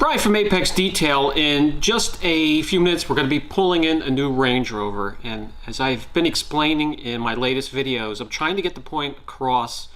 Brian from Apex Detail. In just a few minutes, we're going to be pulling in a new Range Rover. And as I've been explaining in my latest videos, I'm trying to get the point across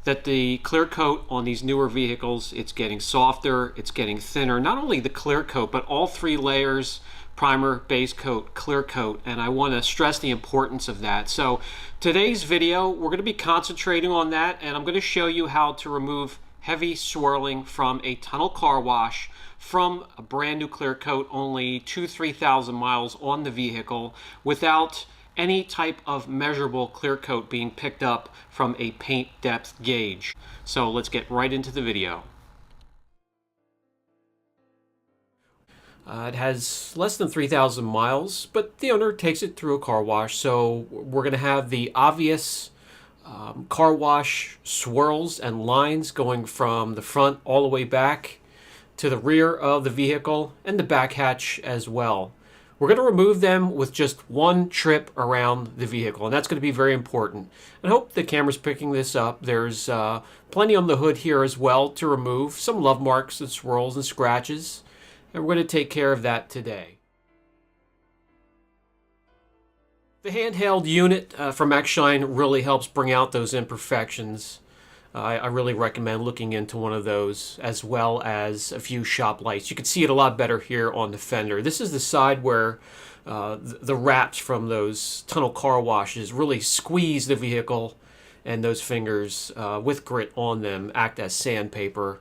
that the clear coat on these newer vehicles, it's getting softer, it's getting thinner. Not only the clear coat, but all three layers: primer, base coat, clear coat. And I want to stress the importance of that. So today's video, we're going to be concentrating on that, and I'm going to show you how to remove heavy swirling from a tunnel car wash from a brand new clear coat, only 2,000–3,000 miles on the vehicle, without any type of measurable clear coat being picked up from a paint depth gauge. So let's get right into the video. It has less than 3,000 miles, but the owner takes it through a car wash, so we're going to have the obvious car wash swirls and lines going from the front all the way back to the rear of the vehicle and the back hatch as well. We're going to remove them with just one trip around the vehicle, and that's going to be very important. I hope the camera's picking this up. There's plenty on the hood here as well to remove, some love marks and swirls and scratches, and we're going to take care of that today. The handheld unit from X-Shine really helps bring out those imperfections. I really recommend looking into one of those, as well as a few shop lights. You can see it a lot better here on the fender. This is the side where the wraps from those tunnel car washes really squeeze the vehicle, and those fingers with grit on them act as sandpaper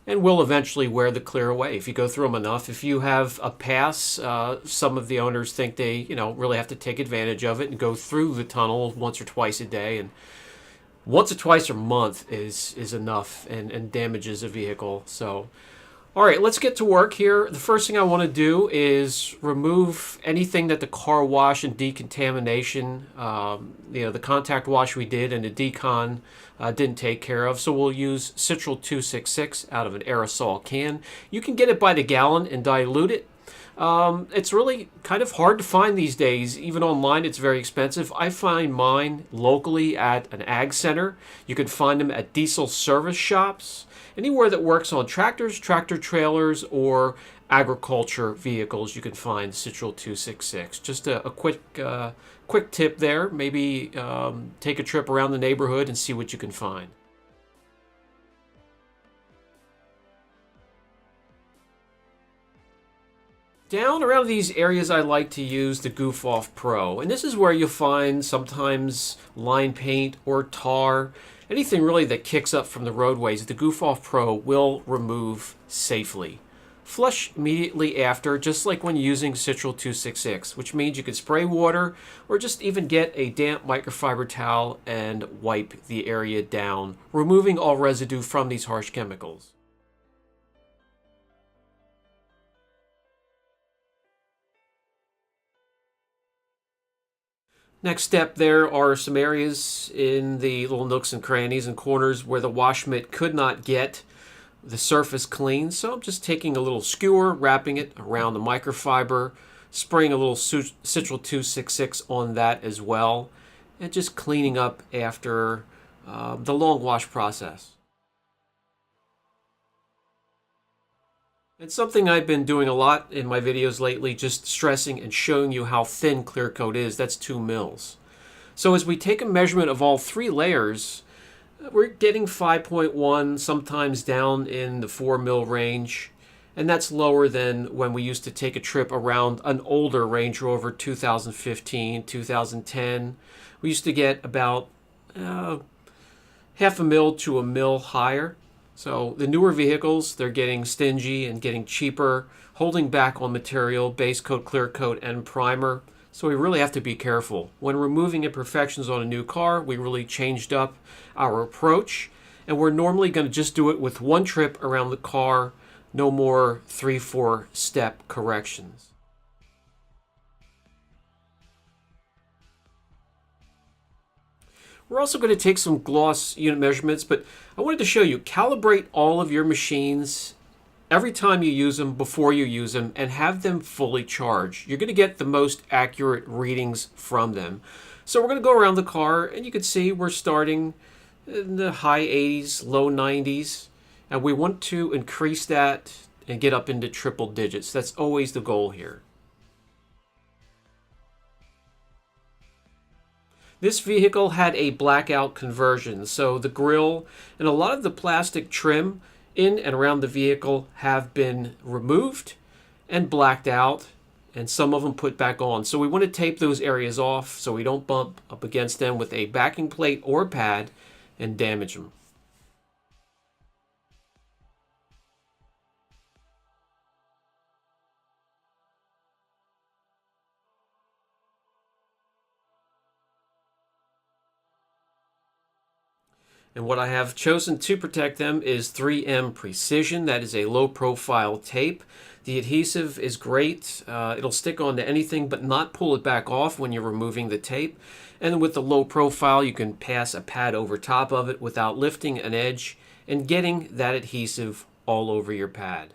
and will eventually wear the clear away if you go through them enough. If you have a pass, some of the owners think they really have to take advantage of it and go through the tunnel once or twice a day, and once or twice a month is enough and damages a vehicle. So, all right, let's get to work here. The first thing I want to do is remove anything that the car wash and decontamination, the contact wash we did and the decon didn't take care of. So we'll use Citral 266 out of an aerosol can. You can get it by the gallon and dilute it. It's really kind of hard to find these days. Even online, it's very expensive. I find mine locally at an ag center. You can find them at diesel service shops. Anywhere that works on tractors, tractor trailers, or agriculture vehicles, you can find Citral 266. Just a quick tip there. Maybe take a trip around the neighborhood and see what you can find. Down around these areas, I like to use the Goof Off Pro, and this is where you'll find sometimes line paint or tar, anything really that kicks up from the roadways. The Goof Off Pro will remove safely. Flush immediately after, just like when using Citral 266, which means you can spray water or just even get a damp microfiber towel and wipe the area down, removing all residue from these harsh chemicals. Next step, there are some areas in the little nooks and crannies and corners where the wash mitt could not get the surface clean. So I'm just taking a little skewer, wrapping it around the microfiber, spraying a little Citral 266 on that as well, and just cleaning up after the long wash process. It's something I've been doing a lot in my videos lately, just stressing and showing you how thin clear coat is. That's 2 mils. So as we take a measurement of all three layers, we're getting 5.1, sometimes down in the 4 mil range. And that's lower than when we used to take a trip around an older Range Rover, 2015, 2010. We used to get about half a mil to a mil higher. So the newer vehicles, they're getting stingy and getting cheaper, holding back on material, base coat, clear coat, and primer. So we really have to be careful. When removing imperfections on a new car, we really changed up our approach, and we're normally going to just do it with one trip around the car, no more 3-4 step corrections. We're also going to take some gloss unit measurements, but I wanted to show you, calibrate all of your machines every time you use them, before you use them, and have them fully charged. You're going to get the most accurate readings from them. So we're going to go around the car, and you can see we're starting in the high 80s, low 90s, and we want to increase that and get up into triple digits. That's always the goal here. This vehicle had a blackout conversion, so the grille and a lot of the plastic trim in and around the vehicle have been removed and blacked out, and some of them put back on. So we want to tape those areas off so we don't bump up against them with a backing plate or pad and damage them. And what I have chosen to protect them is 3M Precision. That is a low profile tape. The adhesive is great. It'll stick onto anything but not pull it back off when you're removing the tape. And with the low profile, you can pass a pad over top of it without lifting an edge and getting that adhesive all over your pad.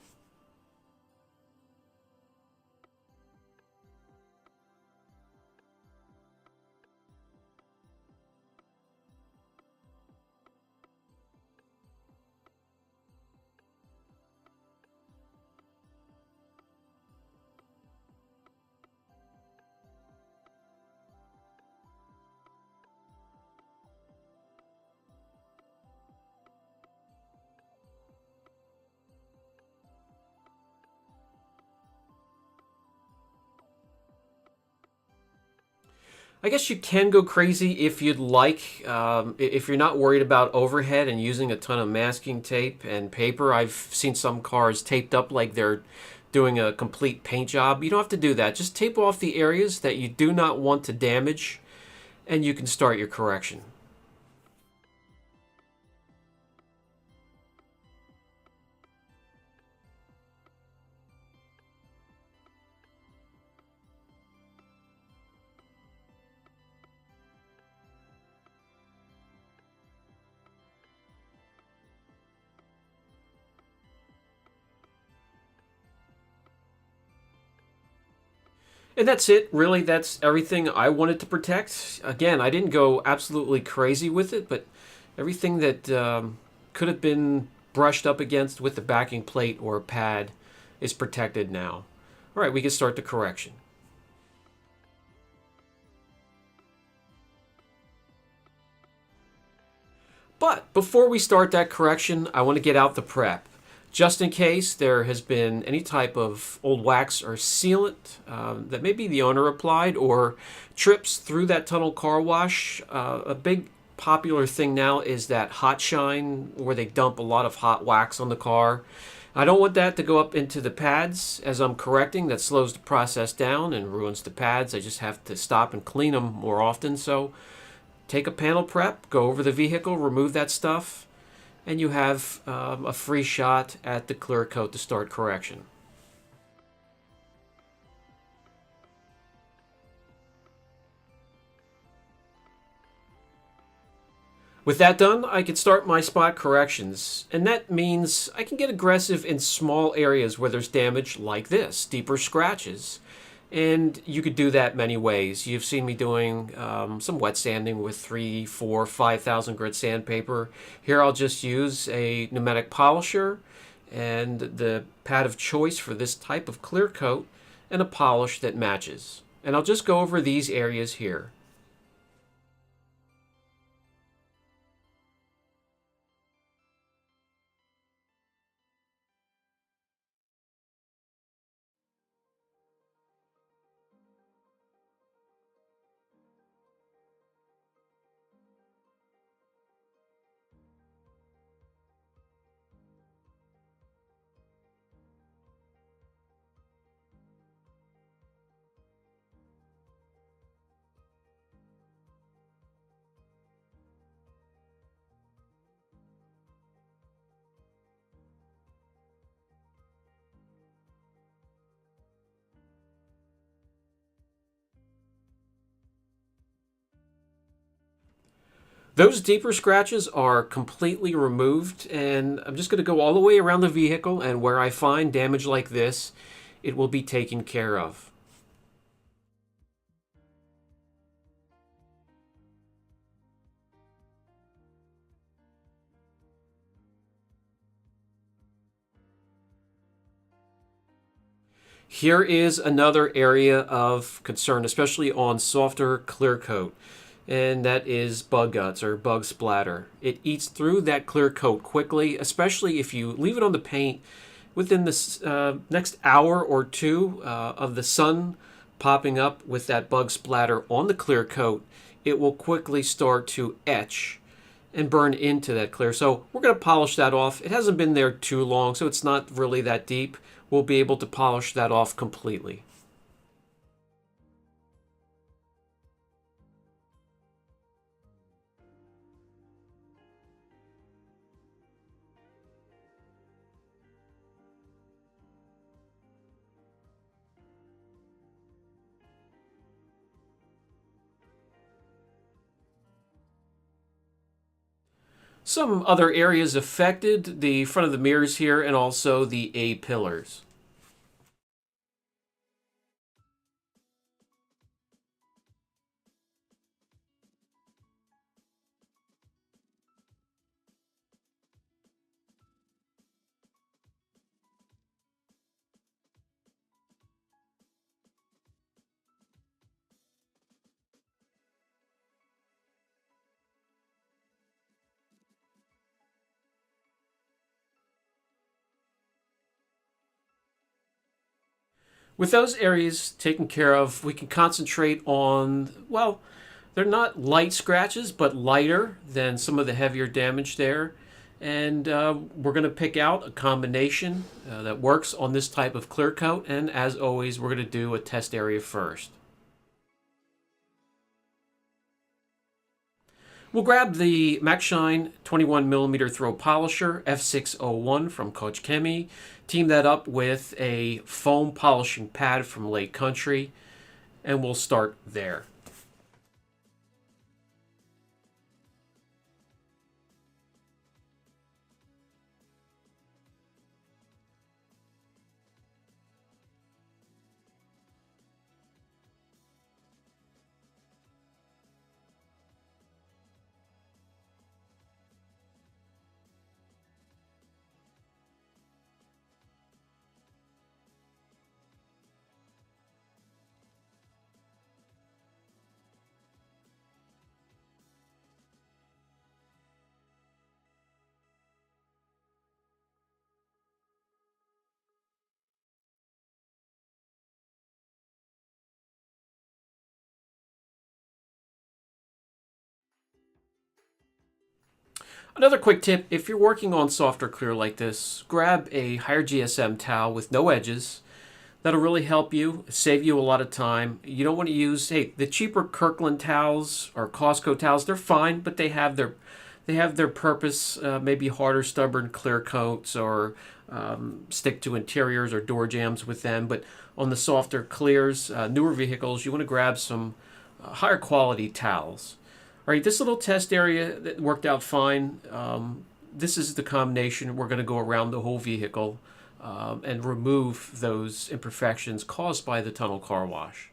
I guess you can go crazy if you'd like. If you're not worried about overhead and using a ton of masking tape and paper. I've seen some cars taped up like they're doing a complete paint job. You don't have to do that. Just tape off the areas that you do not want to damage, and you can start your correction. And that's it, really. That's everything I wanted to protect. Again, I didn't go absolutely crazy with it, but everything that could have been brushed up against with the backing plate or pad is protected now. All right, we can start the correction. But before we start that correction, I want to get out the prep. Just in case there has been any type of old wax or sealant that maybe the owner applied or trips through that tunnel car wash. A big popular thing now is that hot shine where they dump a lot of hot wax on the car. I don't want that to go up into the pads as I'm correcting. That slows the process down and ruins the pads. I just have to stop and clean them more often. So take a panel prep, go over the vehicle, remove that stuff, and you have a free shot at the clear coat to start correction. With that done, I can start my spot corrections, and that means I can get aggressive in small areas where there's damage like this, deeper scratches. And you could do that many ways. You've seen me doing some wet sanding with 3, 4, 5,000 grit sandpaper. Here I'll just use a pneumatic polisher and the pad of choice for this type of clear coat and a polish that matches. And I'll just go over these areas here. Those deeper scratches are completely removed, and I'm just going to go all the way around the vehicle, and where I find damage like this, it will be taken care of. Here is another area of concern, especially on softer clear coat, and that is bug guts or bug splatter. It eats through that clear coat quickly, especially if you leave it on the paint within the next hour or two of the sun popping up with that bug splatter on the clear coat. It will quickly start to etch and burn into that clear. So we're going to polish that off. It hasn't been there too long, so it's not really that deep. We'll be able to polish that off completely. Some other areas affected: the front of the mirrors here and also the A pillars. With those areas taken care of, we can concentrate on, well, they're not light scratches, but lighter than some of the heavier damage there. And we're going to pick out a combination that works on this type of clear coat. And as always, we're going to do a test area first. We'll grab the Max Shine 21mm throw polisher F601 from Coach Chemie, team that up with a foam polishing pad from Lake Country, and we'll start there. Another quick tip: if you're working on softer clear like this, grab a higher GSM towel with no edges. That'll really help you, save you a lot of time. You don't want to use, hey, the cheaper Kirkland towels or Costco towels. They're fine, but they have their purpose. Maybe harder, stubborn clear coats, or stick to interiors or door jambs with them. But on the softer clears, newer vehicles, you want to grab some higher quality towels. All right, this little test area that worked out fine. This is the combination. We're going to go around the whole vehicle and remove those imperfections caused by the tunnel car wash.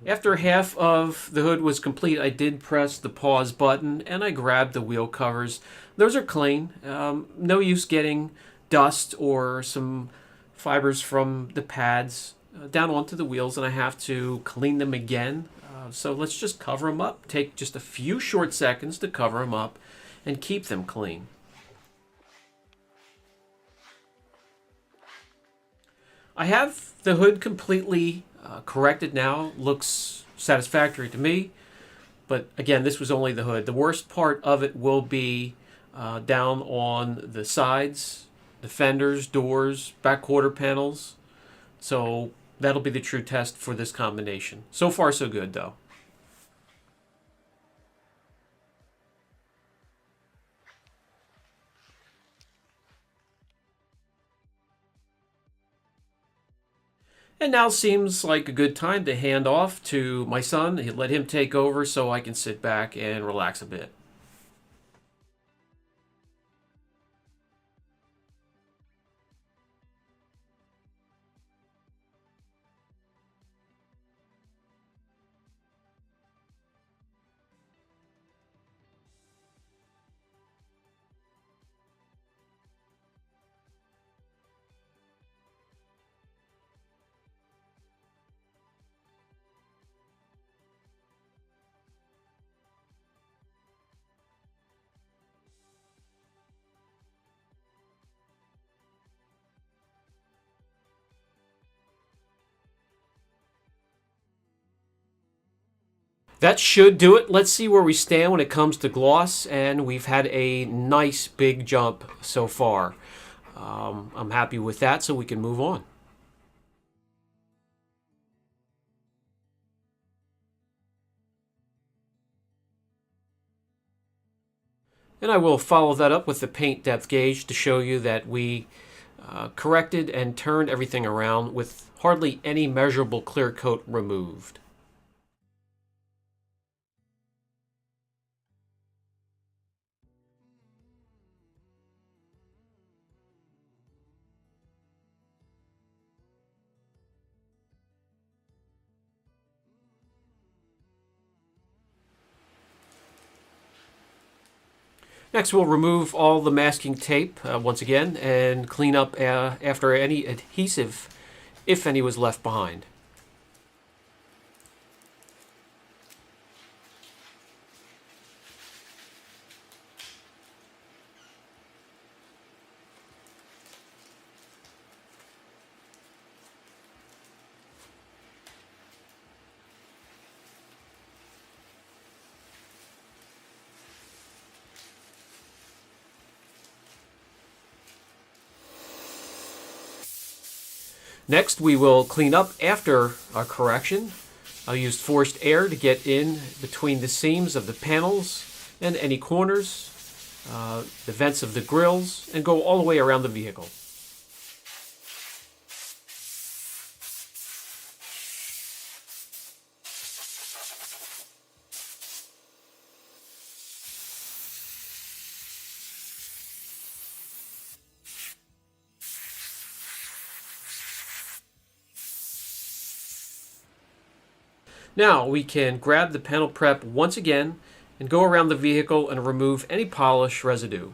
After half of the hood was complete, I did press the pause button and I grabbed the wheel covers. Those are clean. No use getting dust or some fibers from the pads down onto the wheels, and I have to clean them again. So let's just cover them up. Take just a few short seconds to cover them up and keep them clean. I have the hood completely corrected now. Looks satisfactory to me. But again, this was only the hood. The worst part of it will be down on the sides, the fenders, doors, back quarter panels. So that'll be the true test for this combination. So far, so good, though. And now seems like a good time to hand off to my son. Let him take over so I can sit back and relax a bit. That should do it. Let's see where we stand when it comes to gloss, and we've had a nice big jump so far. I'm happy with that, so we can move on. And I will follow that up with the paint depth gauge to show you that we corrected and turned everything around with hardly any measurable clear coat removed. Next, we'll remove all the masking tape once again and clean up after any adhesive, if any was left behind. Next, we will clean up after our correction. I used forced air to get in between the seams of the panels and any corners, the vents of the grills, and go all the way around the vehicle. Now we can grab the panel prep once again and go around the vehicle and remove any polish residue.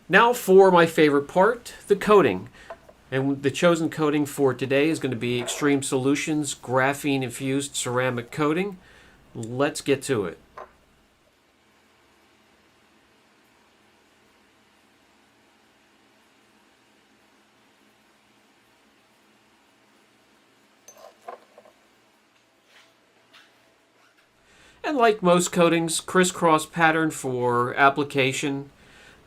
Now for my favorite part, the coating. And the chosen coating for today is going to be Extreme Solutions Graphene Infused Ceramic Coating. Let's get to it. And like most coatings, crisscross pattern for application.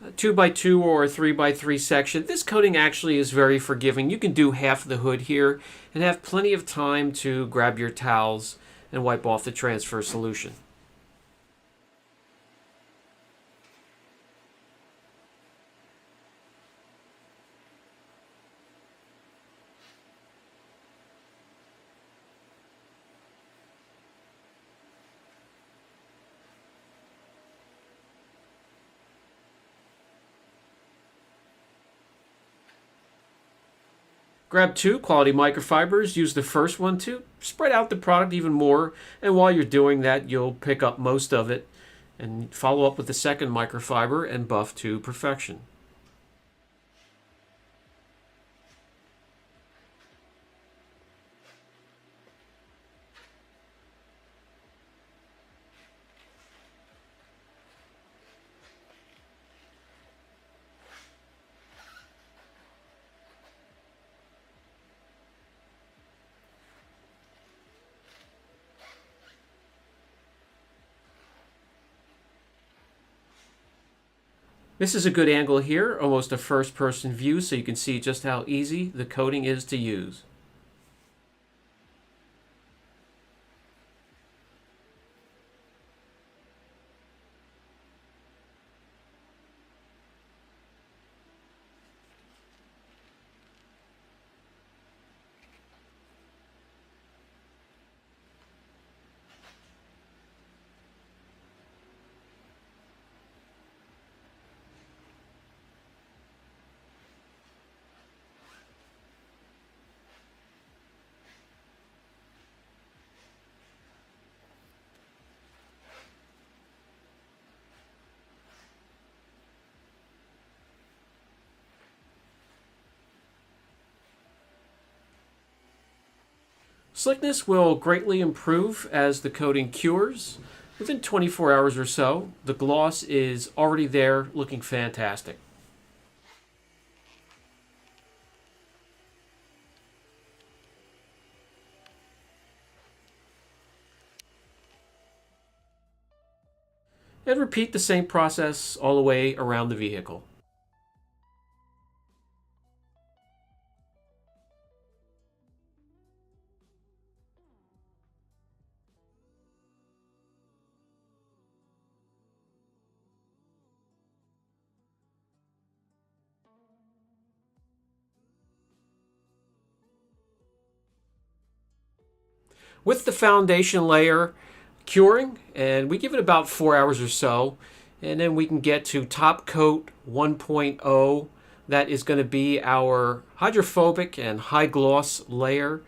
2x2 or 3x3 section. This coating actually is very forgiving. You can do half the hood here and have plenty of time to grab your towels and wipe off the transfer solution. Grab two quality microfibers, use the first one to spread out the product even more, and while you're doing that, you'll pick up most of it. and follow up with the second microfiber and buff to perfection. This is a good angle here, almost a first-person view, so you can see just how easy the coating is to use. Slickness will greatly improve as the coating cures. Within 24 hours or so, the gloss is already there, looking fantastic. And repeat the same process all the way around the vehicle. With the foundation layer curing, and we give it about 4 hours or so, and then we can get to top coat 1.0. That is going to be our hydrophobic and high gloss layer,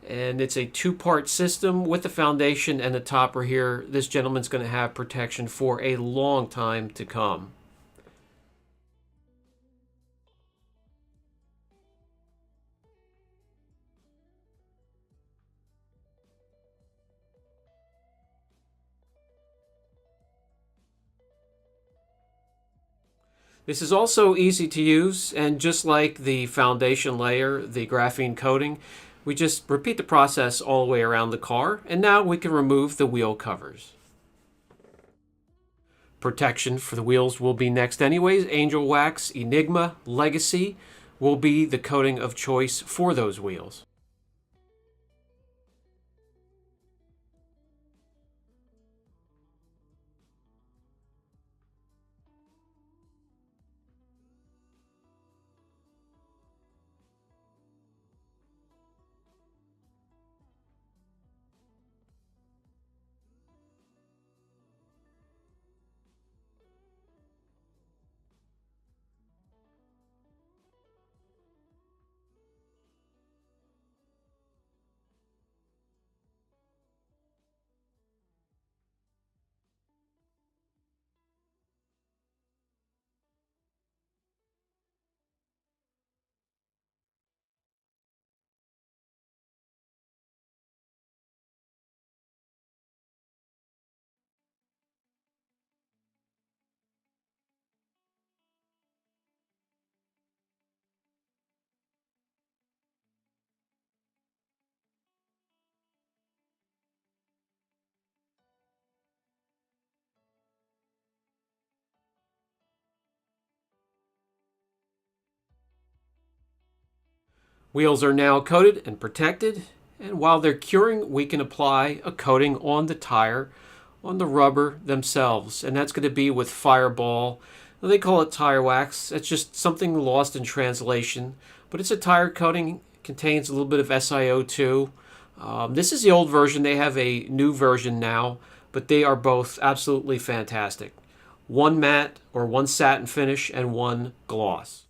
and it's a two-part system with the foundation and the topper here. This gentleman's going to have protection for a long time to come. This is also easy to use, and just like the foundation layer, the graphene coating, we just repeat the process all the way around the car, and now we can remove the wheel covers. Protection for the wheels will be next anyways. Angel Wax, Enigma, Legacy will be the coating of choice for those wheels. Wheels are now coated and protected, and while they're curing, we can apply a coating on the tire, on the rubber themselves, and that's going to be with Fireball. They call it tire wax. It's just something lost in translation, but it's a tire coating. It contains a little bit of SiO2. This is the old version. They have a new version now, but they are both absolutely fantastic. One matte or one satin finish and one gloss.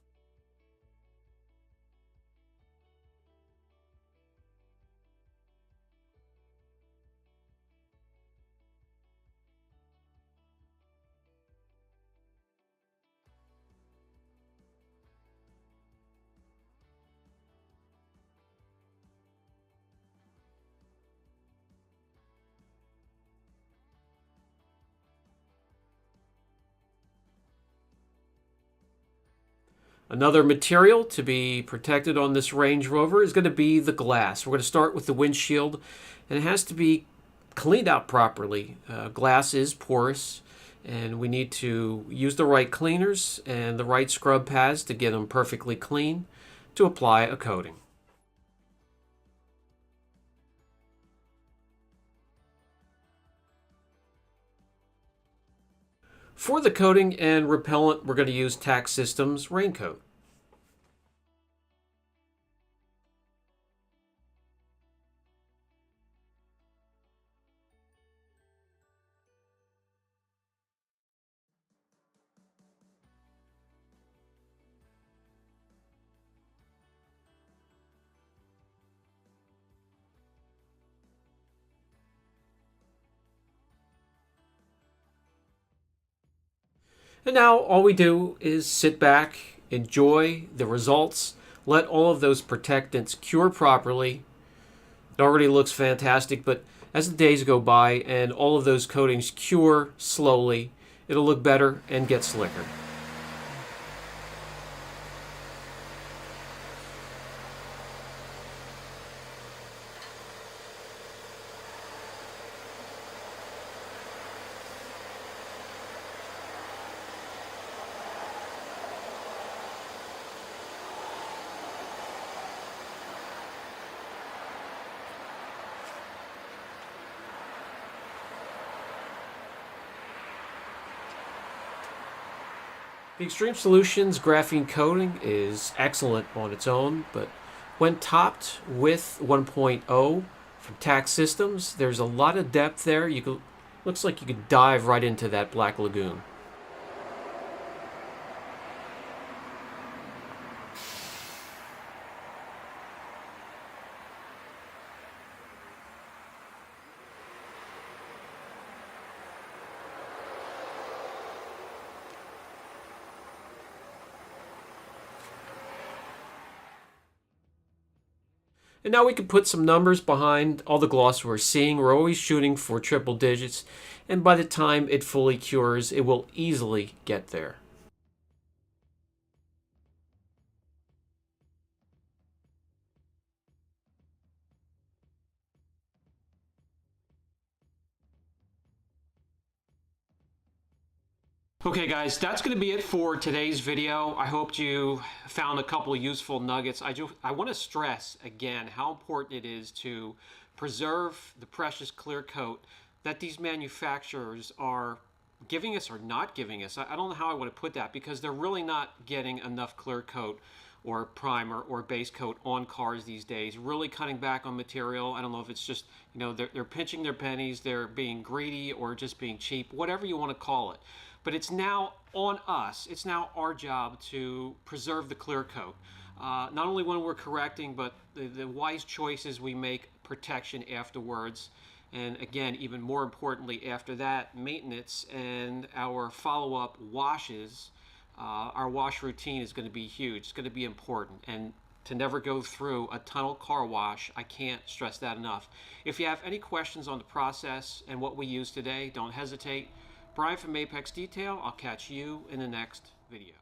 Another material to be protected on this Range Rover is going to be the glass. We're going to start with the windshield, and it has to be cleaned out properly. Glass is porous, and we need to use the right cleaners and the right scrub pads to get them perfectly clean to apply a coating. For the coating and repellent, we're going to use Tack Systems Raincoat. And now all we do is sit back, enjoy the results, let all of those protectants cure properly. It already looks fantastic, but as the days go by and all of those coatings cure slowly, it'll look better and get slicker. The Extreme Solutions graphene coating is excellent on its own, but when topped with 1.0 from Tack Systems, there's a lot of depth there. Looks like you could dive right into that black lagoon. And now we can put some numbers behind all the gloss we're seeing. We're always shooting for triple digits, and by the time it fully cures, it will easily get there. Okay guys, that's going to be it for today's video. I hope you found a couple of useful nuggets. I want to stress again how important it is to preserve the precious clear coat that these manufacturers are giving us or not giving us. I don't know how I want to put that, because they're really not getting enough clear coat or primer or base coat on cars these days, really cutting back on material. I don't know if it's just, they're pinching their pennies, they're being greedy, or just being cheap, whatever you want to call it. But it's now on us, it's now our job to preserve the clear coat. Not only when we're correcting, but the wise choices we make, protection afterwards. And again, even more importantly, after that, maintenance and our follow-up washes. Our wash routine is going to be huge. It's going to be important. And to never go through a tunnel car wash, I can't stress that enough. If you have any questions on the process and what we use today, don't hesitate. Brian from Apex Detail. I'll catch you in the next video.